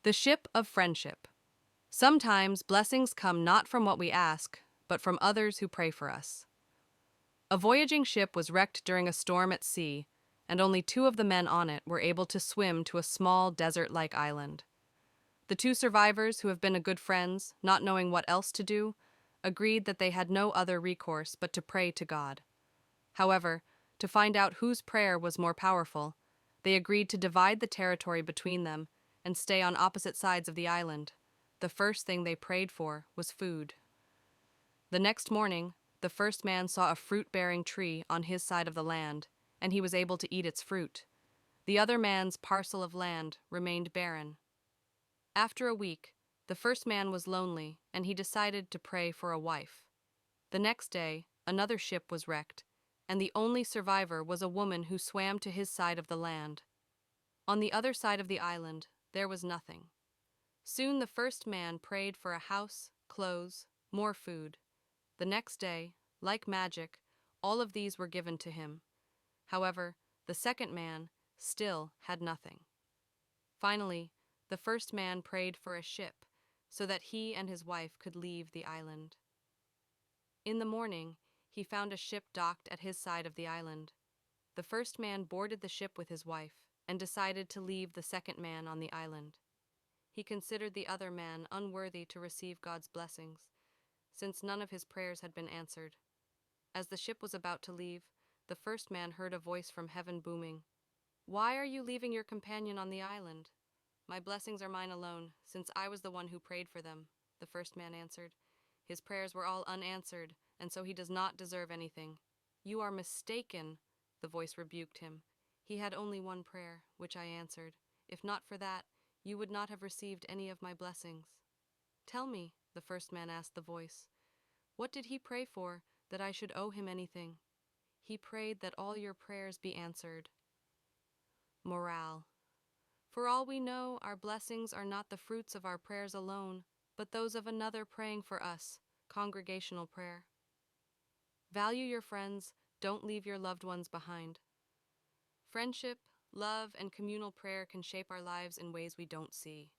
The ship of friendship. Sometimes blessings come not from what we ask, but from others who pray for us. A voyaging ship was wrecked during a storm at sea, and only two of the men on it were able to swim to a small desert-like island. The two survivors, who have been good friends, not knowing what else to do, agreed that they had no other recourse but to pray to God. However, to find out whose prayer was more powerful, they agreed to divide the territory between them and stay on opposite sides of the island. The first thing they prayed for was food. The next morning, the first man saw a fruit-bearing tree on his side of the land, and he was able to eat its fruit. The other man's parcel of land remained barren. After a week, the first man was lonely, and he decided to pray for a wife. The next day, another ship was wrecked, and the only survivor was a woman who swam to his side of the land. On the other side of the island, there was nothing. Soon the first man prayed for a house, clothes, more food. The next day, like magic, all of these were given to him. However, the second man still had nothing. Finally, the first man prayed for a ship so that he and his wife could leave the island. In the morning, he found a ship docked at his side of the island. The first man boarded the ship with his wife and decided to leave the second man on the island. He considered the other man unworthy to receive God's blessings, since none of his prayers had been answered. As the ship was about to leave, the first man heard a voice from heaven booming, "Why are you leaving your companion on the island?" "My blessings are mine alone, since I was the one who prayed for them," the first man answered. "His prayers were all unanswered, and so he does not deserve anything." "You are mistaken," the voice rebuked him. "He had only one prayer, which I answered. If not for that, you would not have received any of my blessings." "Tell me," the first man asked the voice, "what did he pray for, that I should owe him anything?" "He prayed that all your prayers be answered." Morale. For all we know, our blessings are not the fruits of our prayers alone, but those of another praying for us, congregational prayer. Value your friends, don't leave your loved ones behind. Friendship, love, and communal prayer can shape our lives in ways we don't see.